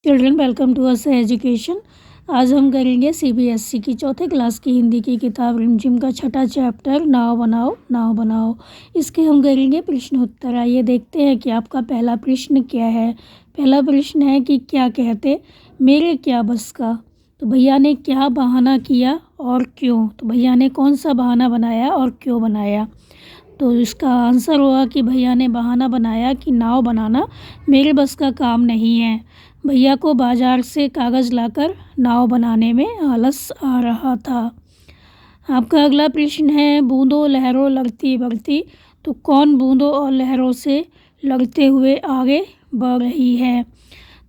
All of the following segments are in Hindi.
Children welcome to us education. आज हम करेंगे सीबीएसई की चौथे क्लास की हिंदी की किताब रिमझिम का छठा चैप्टर नाव बनाओ नाव बनाओ। इसके हम करेंगे प्रश्न उत्तर। आइए देखते हैं कि आपका पहला प्रश्न क्या है। पहला प्रश्न है कि क्या कहते मेरे क्या बस का। तो भैया ने क्या बहाना किया और क्यों। तो भैया ने कौन सा बहाना बनाया और क्यों बनाया। तो इसका आंसर होगा कि भैया ने बहाना बनाया कि नाव बनाना मेरे बस का काम नहीं है। भैया को बाजार से कागज़ लाकर नाव बनाने में आलस आ रहा था। आपका अगला प्रश्न है बूंदों लहरों लड़ती बढ़ती। तो कौन बूंदों और लहरों से लड़ते हुए आगे बढ़ रही है।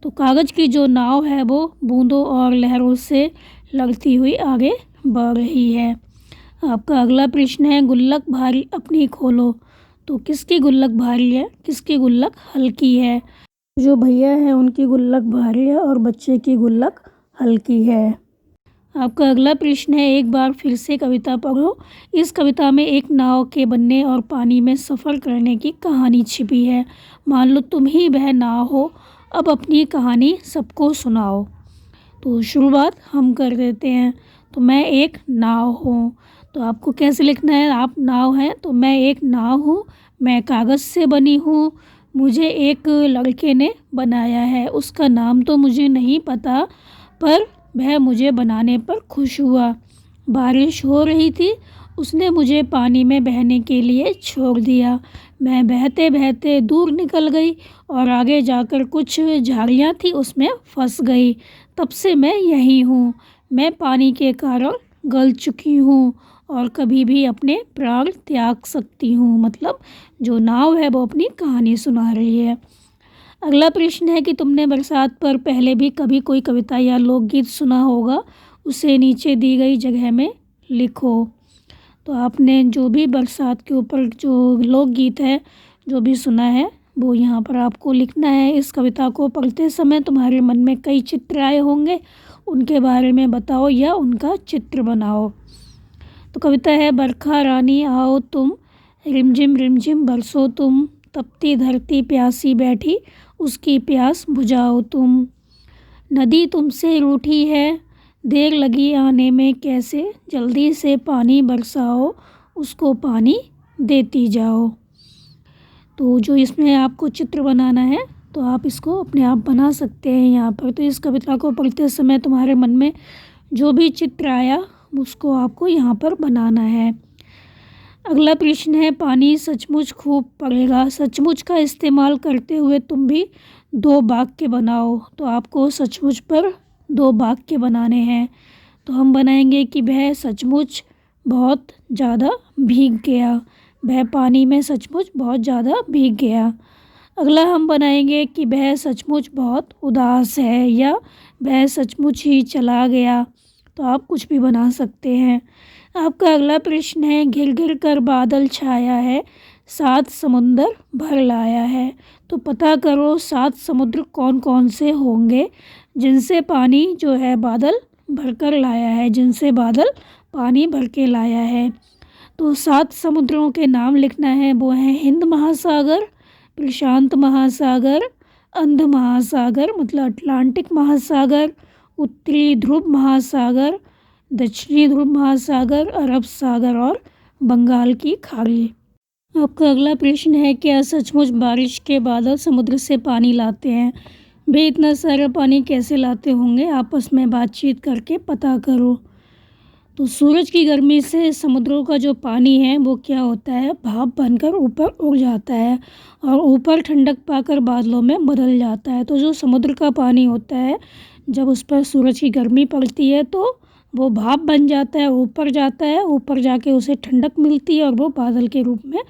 तो कागज़ की जो नाव है वो बूंदों और लहरों से लड़ती हुई आगे बढ़ रही है। आपका अगला प्रश्न है गुल्लक भारी अपनी खोलो। तो किसकी गुल्लक भारी है, किसकी गुल्लक हल्की है। जो भैया है उनकी गुल्लक भारी है और बच्चे की गुल्लक हल्की है। आपका अगला प्रश्न है एक बार फिर से कविता पढ़ो। इस कविता में एक नाव के बनने और पानी में सफ़र करने की कहानी छिपी है। मान लो तुम ही वह नाव हो, अब अपनी कहानी सबको सुनाओ। तो शुरुआत हम कर देते हैं। तो मैं एक नाव हूँ। तो आपको कैसे लिखना है, आप नाव हैं तो मैं एक नाव हूँ, मैं कागज़ से बनी हूँ, मुझे एक लड़के ने बनाया है, उसका नाम तो मुझे नहीं पता पर वह मुझे बनाने पर खुश हुआ। बारिश हो रही थी, उसने मुझे पानी में बहने के लिए छोड़ दिया। मैं बहते बहते दूर निकल गई और आगे जाकर कुछ झाड़ियाँ थी उसमें फंस गई। तब से मैं यहीं हूँ। मैं पानी के कारण गल चुकी हूँ और कभी भी अपने प्राण त्याग सकती हूँ। मतलब जो नाव है वो अपनी कहानी सुना रही है। अगला प्रश्न है कि तुमने बरसात पर पहले भी कभी कोई कविता या लोकगीत सुना होगा, उसे नीचे दी गई जगह में लिखो। तो आपने जो भी बरसात के ऊपर जो लोकगीत है जो भी सुना है वो यहाँ पर आपको लिखना है। इस कविता को पढ़ते समय तुम्हारे मन में कई चित्र आए होंगे, उनके बारे में बताओ या उनका चित्र बनाओ। तो कविता है बरखा रानी आओ तुम, रिमझिम बरसो तुम, तपती धरती प्यासी बैठी, उसकी प्यास बुझाओ तुम। नदी तुमसे रूठी है, देर लगी आने में कैसे, जल्दी से पानी बरसाओ, उसको पानी देती जाओ। तो जो इसमें आपको चित्र बनाना है तो आप इसको अपने आप बना सकते हैं यहाँ पर। तो इस कविता को पढ़ते समय तुम्हारे मन में जो भी चित्र आया उसको आपको यहाँ पर बनाना है। अगला प्रश्न है पानी सचमुच खूब पड़ेगा। सचमुच का इस्तेमाल करते हुए तुम भी दो वाक्य बनाओ। तो आपको सचमुच पर दो वाक्य बनाने हैं। तो हम बनाएंगे कि वह सचमुच बहुत ज़्यादा भीग गया। वह पानी में सचमुच बहुत ज़्यादा भीग गया। अगला हम बनाएंगे कि वह सचमुच बहुत उदास है या वह सचमुच ही चला गया। तो आप कुछ भी बना सकते हैं। आपका अगला प्रश्न है घिर घिर कर बादल छाया है, सात समुंदर भर लाया है। तो पता करो सात समुद्र कौन कौन से होंगे जिनसे पानी जो है बादल भर कर लाया है, जिनसे बादल पानी भर के लाया है। तो सात समुद्रों के नाम लिखना है, वो हैं हिंद महासागर, प्रशांत महासागर, अंध महासागर मतलब अटलांटिक महासागर, उत्तरी ध्रुव महासागर, दक्षिणी ध्रुव महासागर, अरब सागर और बंगाल की खाड़ी। आपका अगला प्रश्न है क्या सचमुच बारिश के बादल समुद्र से पानी लाते हैं। वे इतना सारा पानी कैसे लाते होंगे, आपस में बातचीत करके पता करो। तो सूरज की गर्मी से समुद्रों का जो पानी है वो क्या होता है, भाप बनकर ऊपर उड़ जाता है और ऊपर ठंडक पाकर बादलों में बदल जाता है। तो जो समुद्र का पानी होता है जब उस पर सूरज की गर्मी पड़ती है तो वो भाप बन जाता है, ऊपर जाता है, ऊपर जाके उसे ठंडक मिलती है और वो बादल के रूप में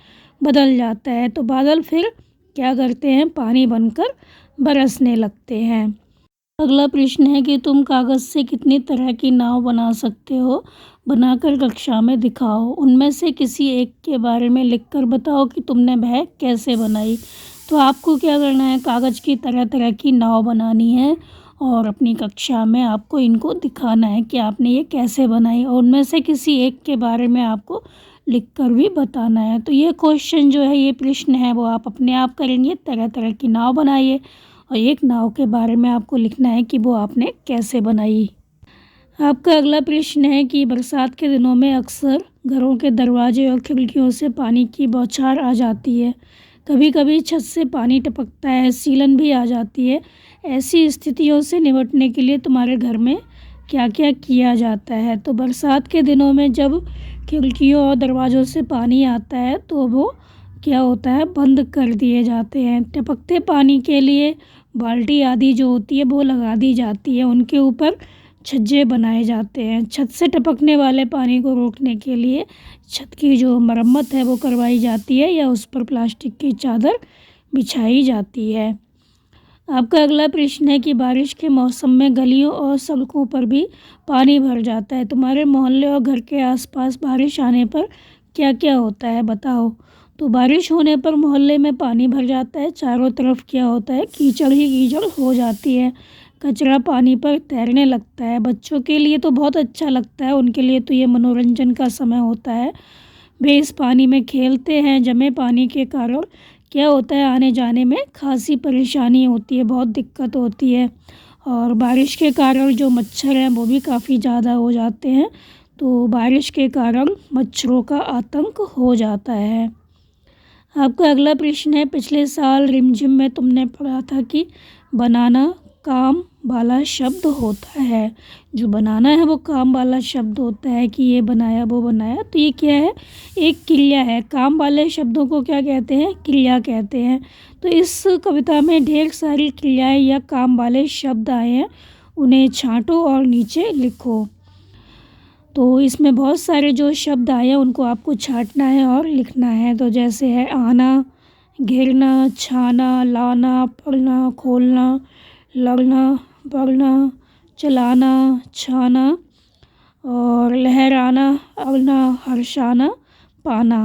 बदल जाता है। तो बादल फिर क्या करते हैं, पानी बनकर बरसने लगते हैं। अगला प्रश्न है कि तुम कागज़ से कितनी तरह की नाव बना सकते हो, बनाकर कक्षा में दिखाओ। उनमें से किसी एक के बारे में लिखकर बताओ कि तुमने वह कैसे बनाई। तो आपको क्या करना है, कागज़ की तरह तरह की नाव बनानी है और अपनी कक्षा में आपको इनको दिखाना है कि आपने ये कैसे बनाई और उनमें से किसी एक के बारे में आपको लिखकर भी बताना है। तो ये क्वेश्चन जो है, ये प्रश्न है वो आप अपने आप करेंगे, तरह तरह की नाव बनाइए और एक नाव के बारे में आपको लिखना है कि वो आपने कैसे बनाई। आपका अगला प्रश्न है कि बरसात के दिनों में अक्सर घरों के दरवाजे और खिड़कियों से पानी की बौछार आ जाती है। कभी कभी छत से पानी टपकता है, सीलन भी आ जाती है। ऐसी स्थितियों से निपटने के लिए तुम्हारे घर में क्या क्या किया जाता है? तो बरसात के दिनों में जब खिड़कियों और दरवाज़ों से पानी आता है तो वो क्या होता है, बंद कर दिए जाते हैं। टपकते पानी के लिए बाल्टी आदि जो होती है वो लगा दी जाती है। उनके ऊपर छज्जे बनाए जाते हैं। छत से टपकने वाले पानी को रोकने के लिए छत की जो मरम्मत है वो करवाई जाती है या उस पर प्लास्टिक की चादर बिछाई जाती है। आपका अगला प्रश्न है कि बारिश के मौसम में गलियों और सड़कों पर भी पानी भर जाता है। तुम्हारे मोहल्ले और घर के आसपास बारिश आने पर क्या क्या होता है, बताओ। तो बारिश होने पर मोहल्ले में पानी भर जाता है। चारों तरफ क्या होता है, कीचड़ ही कीचड़ हो जाती है। कचरा पानी पर तैरने लगता है। बच्चों के लिए तो बहुत अच्छा लगता है, उनके लिए तो ये मनोरंजन का समय होता है। वे इस पानी में खेलते हैं। जमे पानी के कारण क्या होता है, आने जाने में खासी परेशानी होती है, बहुत दिक्कत होती है। और बारिश के कारण जो मच्छर हैं वो भी काफ़ी ज़्यादा हो जाते हैं। तो बारिश के कारण मच्छरों का आतंक हो जाता है। आपका अगला प्रश्न है, पिछले साल रिमझिम में तुमने पढ़ा था कि बनाना काम वाला शब्द होता है। जो बनाना है वो काम वाला शब्द होता है कि ये बनाया वो बनाया। तो ये क्या है, एक क्रिया है। काम वाले शब्दों को क्या कहते हैं, क्रिया कहते हैं। तो इस कविता में ढेर सारी क्रियाएं या काम वाले शब्द आए हैं, उन्हें छांटो और नीचे लिखो। तो इसमें बहुत सारे जो शब्द आए हैं उनको आपको छांटना है और लिखना है। तो जैसे है आना, घेरना, छाना, लाना, पढ़ना, खोलना, लड़ना, बढ़ना, चलाना, छाना और लहराना, अड़ना, हर्षाना, पाना।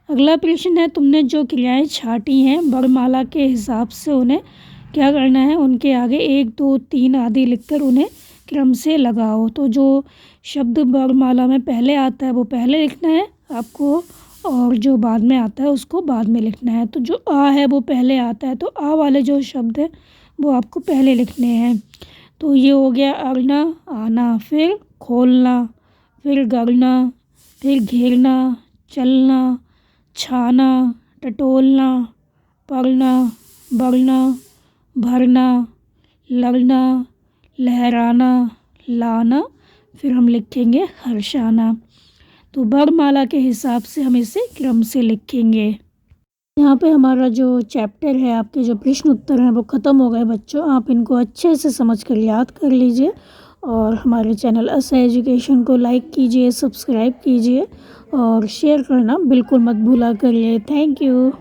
अगला प्रश्न है, तुमने जो क्रियाएं छांटी हैं वर्णमाला के हिसाब से उन्हें क्या करना है, उनके आगे 1, 2, 3 आदि लिखकर उन्हें क्रम से लगाओ। तो जो शब्द वर्णमाला में पहले आता है वो पहले लिखना है आपको, और जो बाद में आता है उसको बाद में लिखना है। तो जो आ है वो पहले आता है, तो आ वाले जो शब्द हैं वो आपको पहले लिखने हैं। तो ये हो गया अड़ना, आना, फिर खोलना, फिर गड़ना, फिर घेरना, चलना, छाना, टटोलना, पढ़ना, बढ़ना, भरना, लड़ना, लहराना, लाना, फिर हम लिखेंगे हर्षाना। तो वर्णमाला के हिसाब से हम इसे क्रम से लिखेंगे। यहाँ पे हमारा जो चैप्टर है, आपके जो प्रश्न उत्तर हैं वो ख़त्म हो गए बच्चों। आप इनको अच्छे से समझ कर याद कर लीजिए और हमारे चैनल असा एजुकेशन को लाइक कीजिए, सब्सक्राइब कीजिए और शेयर करना बिल्कुल मत भूला करिए। Thank you.